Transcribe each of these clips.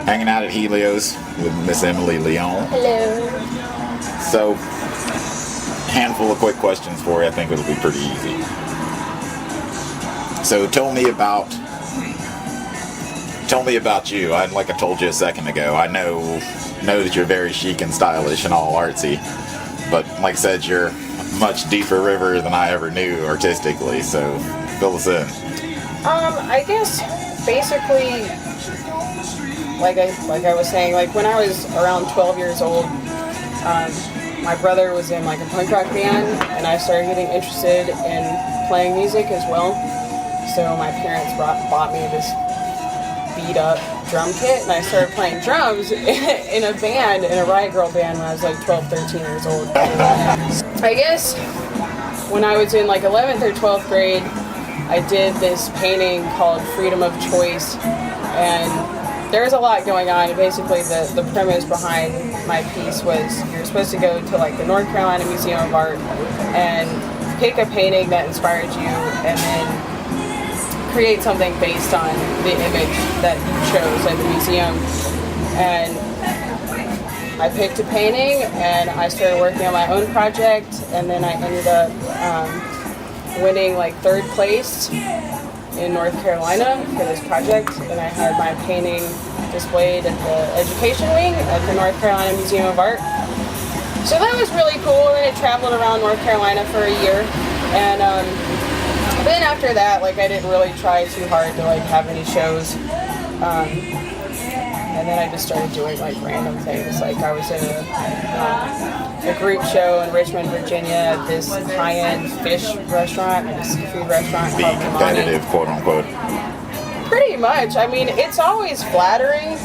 Hanging out at Helios with Miss Emily Leon. Hello. So, handful of quick questions for you. I think it'll be pretty easy. So, tell me about you. Like I told you a second ago, I know that you're very chic and stylish and all artsy, but like I said, you're a much deeper river than I ever knew artistically. So, fill us in. I guess basically, like I was saying, like when I was around 12 years old, my brother was in like a punk rock band, and I started getting interested in playing music as well. So my parents bought me this beat up drum kit, and I started playing drums in a band, in a Riot Girl band, when I was like 12, 13 years old. I guess when I was in like 11th or 12th grade, I did this painting called Freedom of Choice, and there was a lot going on. Basically, the premise behind my piece was you're supposed to go to like the North Carolina Museum of Art and pick a painting that inspired you, and then create something based on the image that you chose at the museum. And I picked a painting, and I started working on my own project, and then I ended up winning like 3rd place in North Carolina for this project, and I had my painting displayed at the education wing at the North Carolina Museum of Art. So that was really cool, and it traveled around North Carolina for a year. And then after that, like I didn't really try too hard to like have any shows. And then I just started doing like random things. Like I was in a group show in Richmond, Virginia at this high-end fish restaurant, a seafood restaurant called Kamani. Competitive, quote unquote. Pretty much. I mean, it's always flattering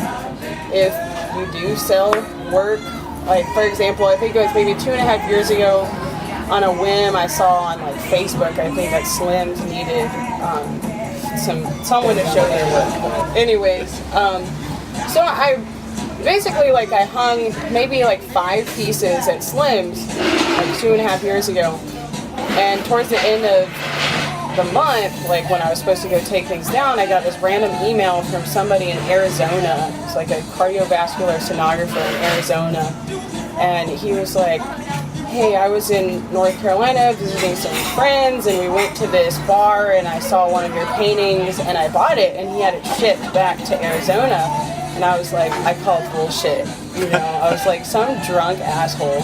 if you do sell work. Like, for example, I think it was maybe 2.5 years ago, on a whim, I saw on like Facebook, I think that Slims needed someone to show their work. Anyways, so I basically like I hung maybe like 5 pieces at Slims like 2.5 years ago, and towards the end of the month, like when I was supposed to go take things down, I got this random email from somebody in Arizona. It's like a cardiovascular sonographer in Arizona, and he was like, hey, I was in North Carolina visiting some friends, and we went to this bar, and I saw one of your paintings, and I bought it, and he had it shipped back to Arizona. And I was like, I called bullshit, you know. I was like, some drunk asshole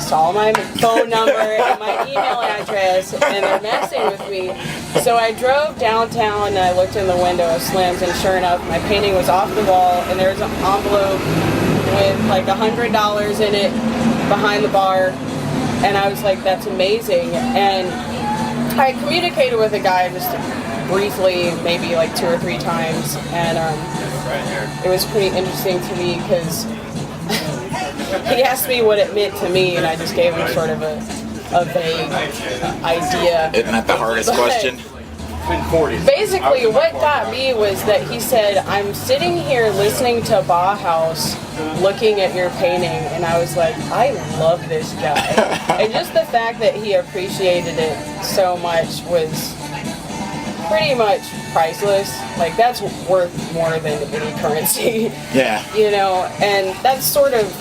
saw my phone number and my email address, and they're messing with me. So I drove downtown, and I looked in the window of Slim's, and sure enough, my painting was off the wall, and there was an envelope with like $100 in it behind the bar, and I was like, that's amazing. And I communicated with a guy just briefly, maybe like 2 or 3 times, and it was pretty interesting to me because he asked me what it meant to me, and I just gave him sort of a vague idea. Isn't that the hardest question? Basically, what got me was that he said, I'm sitting here listening to Bauhaus, looking at your painting, and I was like, I love this guy. And just the fact that he appreciated it so much was pretty much priceless. Like, that's worth more than any currency. Yeah. You know, and that's sort of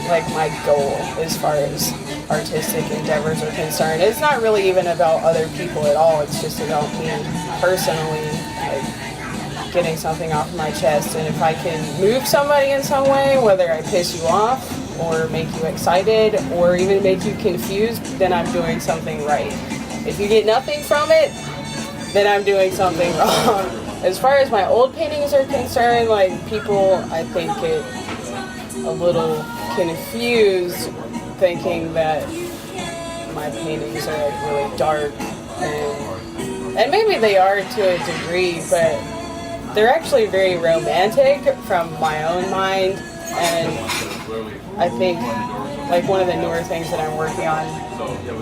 like my goal as far as artistic endeavors are concerned. It's not really even about other people at all. It's just about me personally, like getting something off my chest. And if I can move somebody in some way, whether I piss you off or make you excited or even make you confused, then I'm doing something right. If you get nothing from it, then I'm doing something wrong. As far as my old paintings are concerned, like people, I think, get a little confused thinking that my paintings are like really dark, and maybe they are to a degree, but they're actually very romantic from my own mind. And I think like one of the newer things that I'm working on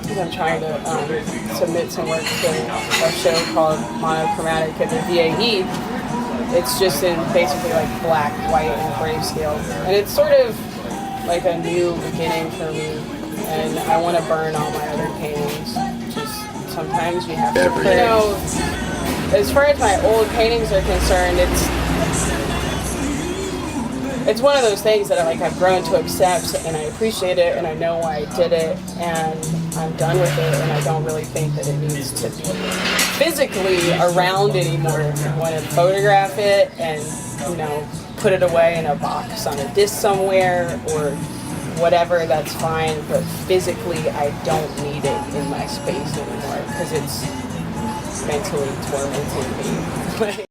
is I'm trying to submit some work to a show called Monochromatic at the VAE. It's just in basically like black, white, and grayscale, and it's sort of like a new beginning for me, and I want to burn all my other paintings. Just sometimes you have to, you know, as far as my old paintings are concerned, it's one of those things that I've grown to accept, and I appreciate it, and I know why I did it, and I'm done with it, and I don't really think that it needs to be physically around anymore. If you want to photograph it and, put it away in a box on a disc somewhere or whatever, that's fine, but physically I don't need it in my space anymore because it's mentally tormenting me.